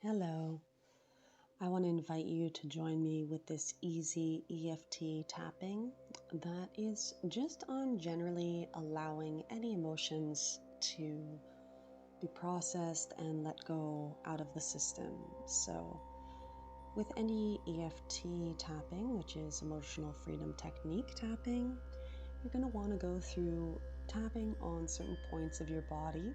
Hello. I want to invite you to join me with this easy EFT tapping that is just on generally allowing any emotions to be processed and let go out of the system. So, with any EFT tapping, which is emotional freedom technique tapping, you're going to want to go through tapping on certain points of your body.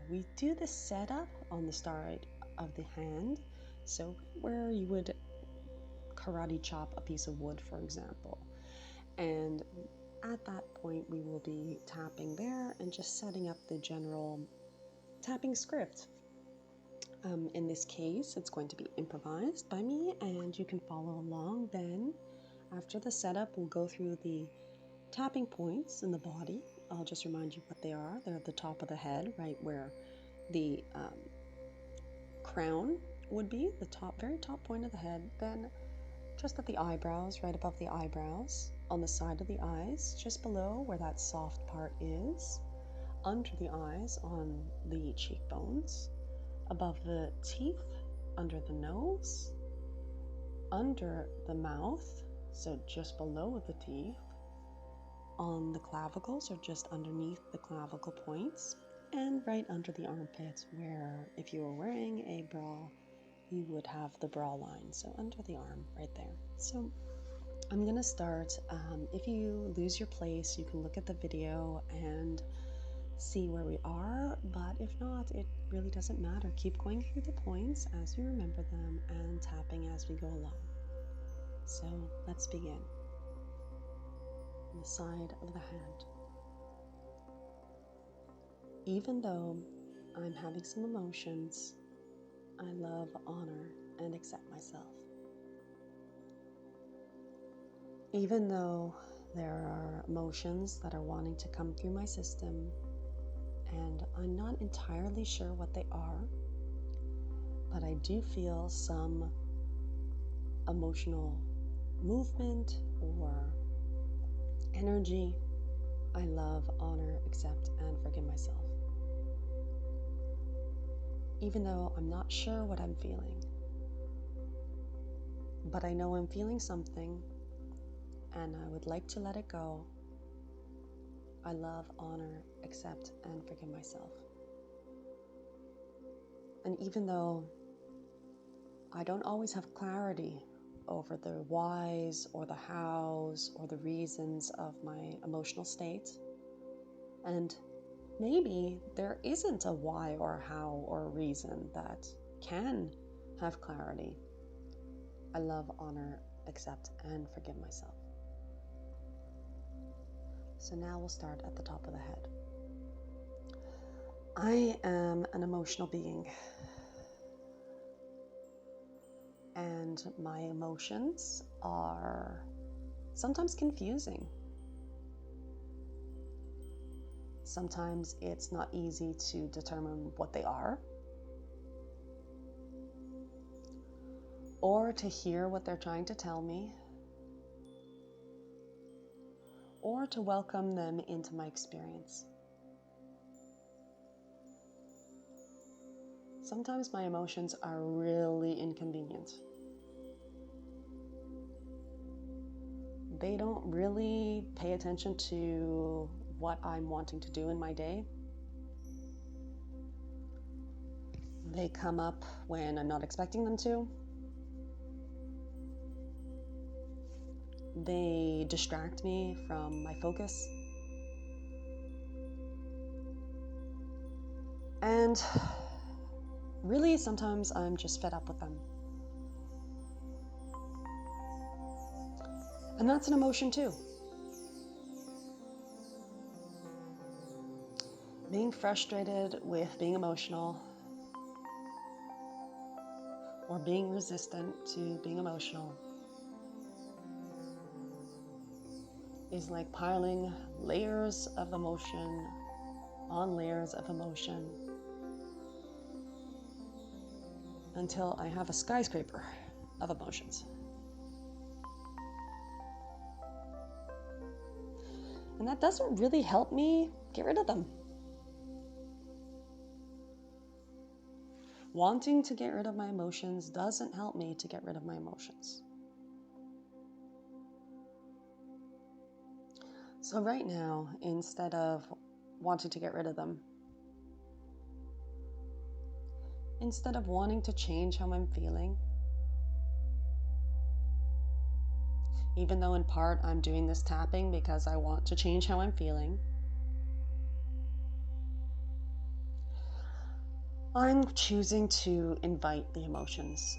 We do the setup on the start of the hand, so where you would karate chop a piece of wood, for example. And at that point, we will be tapping there and just setting up the general tapping script. In this case, it's going to be improvised by me, and you can follow along. Then, after the setup, we'll go through the tapping points in the body. I'll just remind you what they are. They're at the top of the head, right where the crown would be, the very top point of the head. Then just at the eyebrows, right above the eyebrows, on the side of the eyes, just below where that soft part is, under the eyes, on the cheekbones, above the teeth, under the nose, under the mouth, so just below the teeth, on the clavicles or just underneath the clavicle points, and right under the armpits where, if you were wearing a bra, you would have the bra line, so under the arm right there. So I'm going to start. If you lose your place, you can look at the video and see where we are, but if not, it really doesn't matter. Keep going through the points as you remember them and tapping as we go along. So let's begin. On the side of the hand. Even though I'm having some emotions, I love, honor, and accept myself. Even though there are emotions that are wanting to come through my system, and I'm not entirely sure what they are, but I do feel some emotional movement or energy. I love, honor, accept, and forgive myself. Even though I'm not sure what I'm feeling, but I know I'm feeling something and I would like to let it go, I love, honor, accept, and forgive myself. And even though I don't always have clarity over the whys or the hows or the reasons of my emotional state, and maybe there isn't a why or a how or a reason that can have clarity, I love, honor, accept, and forgive myself. So now we'll start at the top of the head. I am an emotional being, and my emotions are sometimes confusing. Sometimes it's not easy to determine what they are, or to hear what they're trying to tell me, or to welcome them into my experience. Sometimes my emotions are really inconvenient. They don't really pay attention to what I'm wanting to do in my day. They come up when I'm not expecting them to. They distract me from my focus. And really, sometimes I'm just fed up with them. And that's an emotion too. Being frustrated with being emotional, or being resistant to being emotional, is like piling layers of emotion on layers of emotion until I have a skyscraper of emotions. And that doesn't really help me get rid of them. Wanting to get rid of my emotions doesn't help me to get rid of my emotions. So right now, instead of wanting to get rid of them, instead of wanting to change how I'm feeling, even though in part I'm doing this tapping because I want to change how I'm feeling, I'm choosing to invite the emotions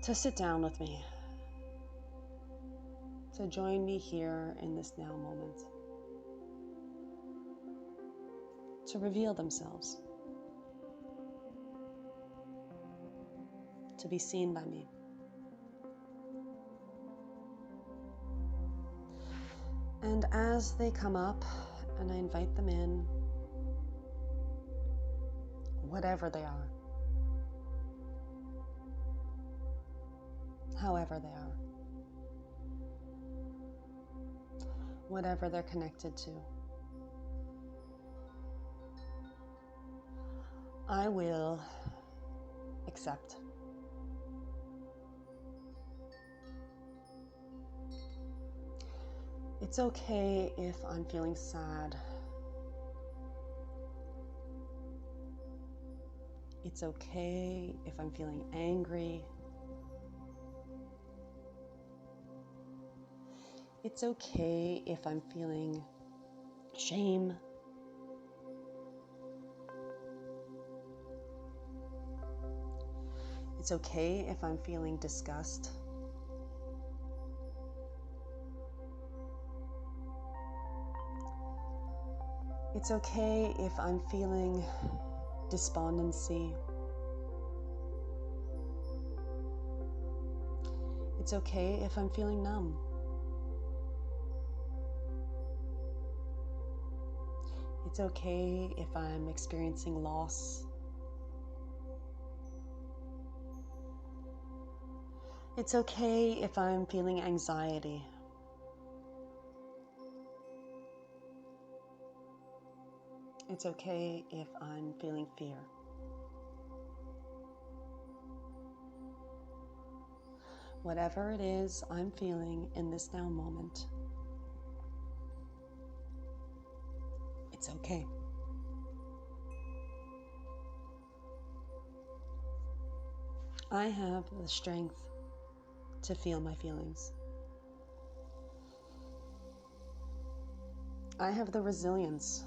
to sit down with me, to join me here in this now moment, to reveal themselves, to be seen by me. And as they come up and I invite them in, whatever they are, however they are, whatever they're connected to, I will accept. It's okay if I'm feeling sad. It's okay if I'm feeling angry. It's okay if I'm feeling shame. It's okay if I'm feeling disgust. It's okay if I'm feeling despondency. It's okay if I'm feeling numb. It's okay if I'm experiencing loss. It's okay if I'm feeling anxiety. It's okay if I'm feeling fear. Whatever it is I'm feeling in this now moment, it's okay. I have the strength to feel my feelings. I have the resilience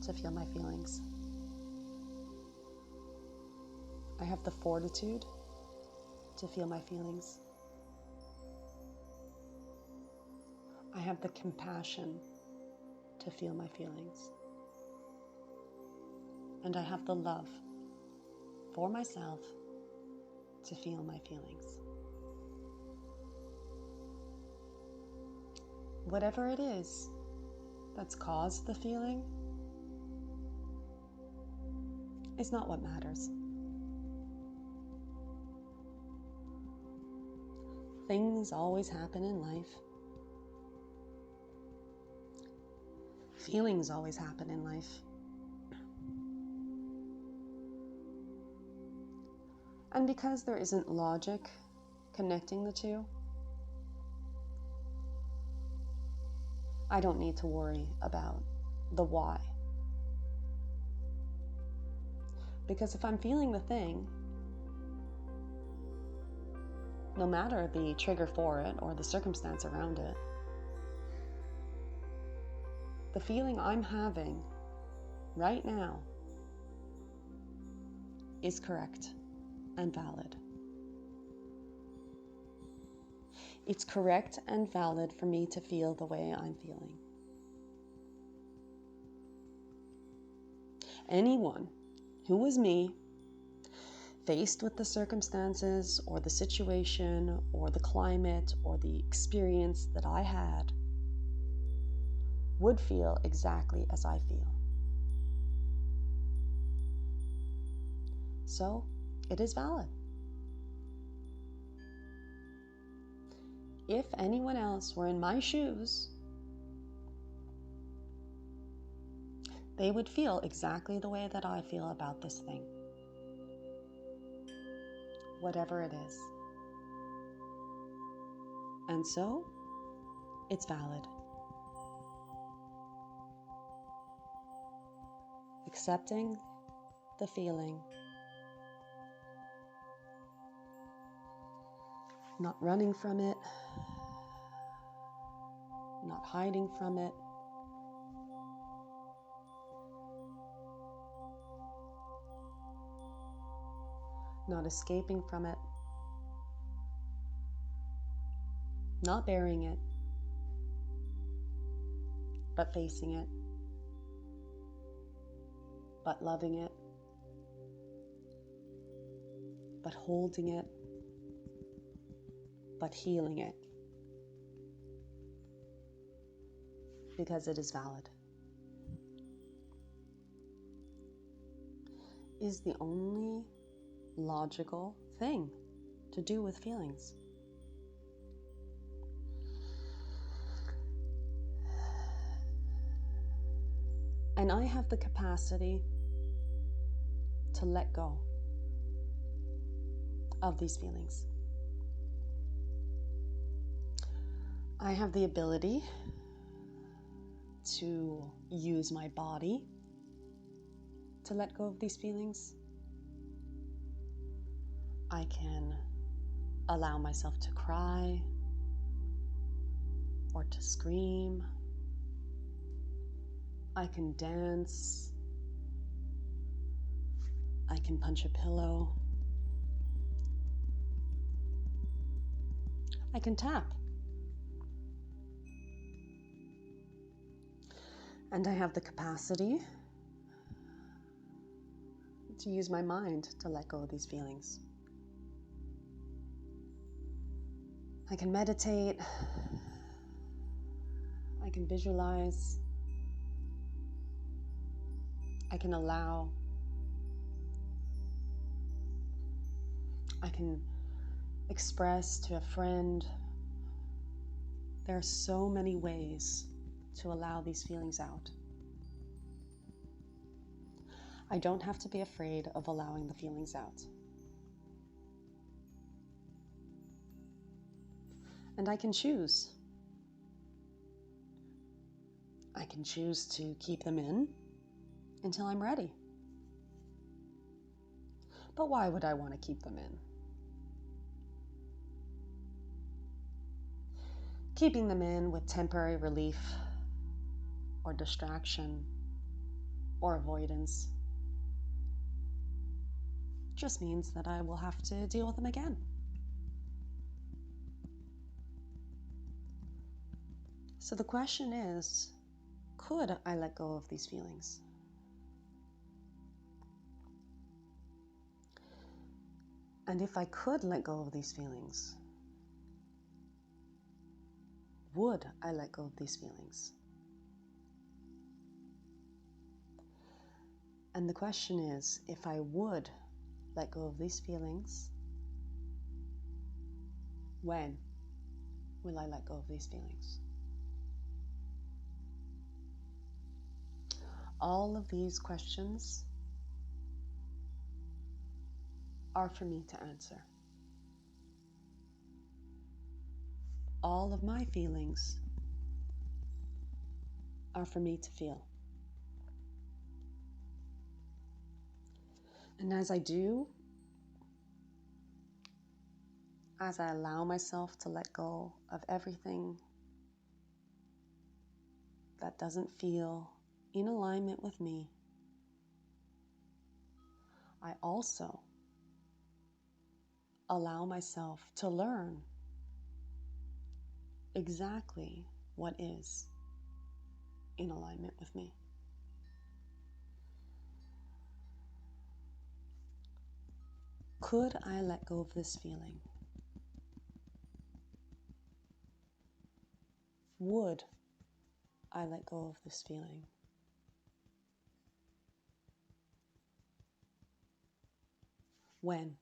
to feel my feelings. I have the fortitude to feel my feelings. I have the compassion to feel my feelings. And I have the love for myself to feel my feelings. Whatever it is that's caused the feeling is not what matters. Things always happen in life. Feelings always happen in life. And because there isn't logic connecting the two, I don't need to worry about the why. Because if I'm feeling the thing, no matter the trigger for it or the circumstance around it, the feeling I'm having right now is correct and valid. It's correct and valid for me to feel the way I'm feeling. Anyone who was me, faced with the circumstances or the situation or the climate or the experience that I had, would feel exactly as I feel. So, it is valid. If anyone else were in my shoes, they would feel exactly the way that I feel about this thing. whatever it is. And so, it's valid. Accepting the feeling, not running from it, not hiding from it, not escaping from it, not burying it, but facing it, but loving it, but holding it, but healing it, because it is valid, is the only logical thing to do with feelings. And I have the capacity to let go of these feelings. I have the ability to use my body to let go of these feelings. I can allow myself to cry or to scream. I can dance. I can punch a pillow. I can tap. And I have the capacity to use my mind to let go of these feelings. I can meditate. I can visualize. I can allow. I can express to a friend. There are so many ways to allow these feelings out. I don't have to be afraid of allowing the feelings out. And I can choose. I can choose to keep them in until I'm ready. But why would I want to keep them in? Keeping them in with temporary relief or distraction or avoidance just means that I will have to deal with them again. So the question is, could I let go of these feelings? And if I could let go of these feelings, would I let go of these feelings? And the question is, if I would let go of these feelings, when will I let go of these feelings? All of these questions are for me to answer. All of my feelings are for me to feel. And as I do, as I allow myself to let go of everything that doesn't feel in alignment with me, I also allow myself to learn exactly what is in alignment with me. Could I let go of this feeling? Would I let go of this feeling? When?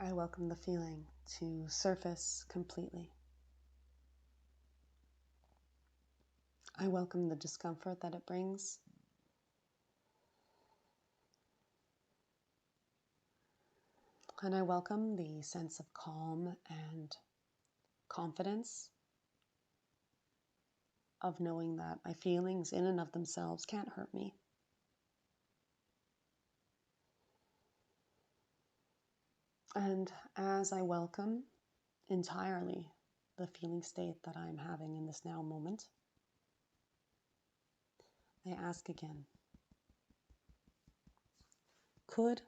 I welcome the feeling to surface completely. I welcome the discomfort that it brings. And I welcome the sense of calm and confidence of knowing that my feelings in and of themselves can't hurt me. And as I welcome entirely the feeling state that I'm having in this now moment, I ask again, could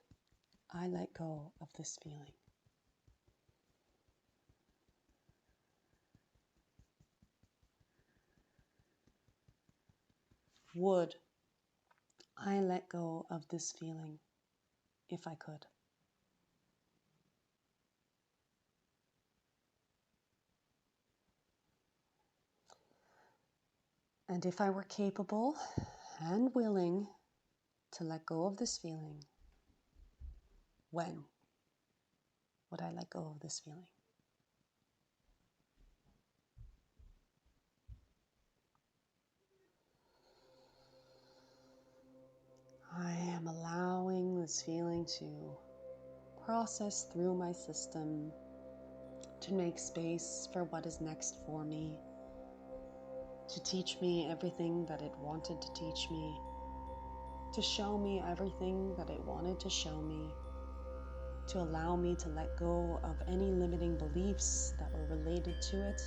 I let go of this feeling? Would I let go of this feeling if I could? And if I were capable and willing to let go of this feeling, when would I let go of this feeling? I am allowing this feeling to process through my system, to make space for what is next for me, to teach me everything that it wanted to teach me, to show me everything that it wanted to show me, to allow me to let go of any limiting beliefs that were related to it,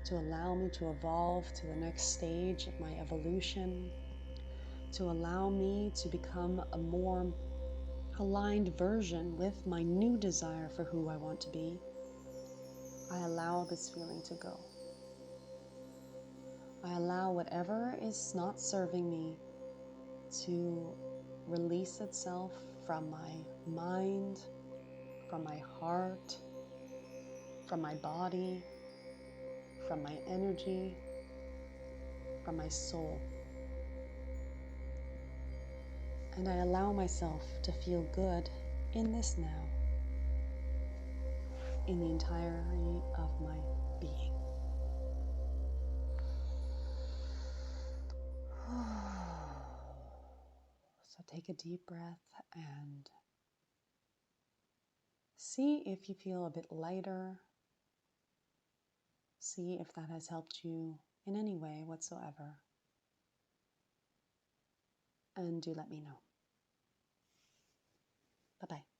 to allow me to evolve to the next stage of my evolution, to allow me to become a more aligned version with my new desire for who I want to be. I allow this feeling to go. I allow whatever is not serving me to release itself from my mind, from my heart, from my body, from my energy, from my soul. And I allow myself to feel good in this now, in the entirety of my being. So take a deep breath and see if you feel a bit lighter. See if that has helped you in any way whatsoever. And do let me know. Bye-bye.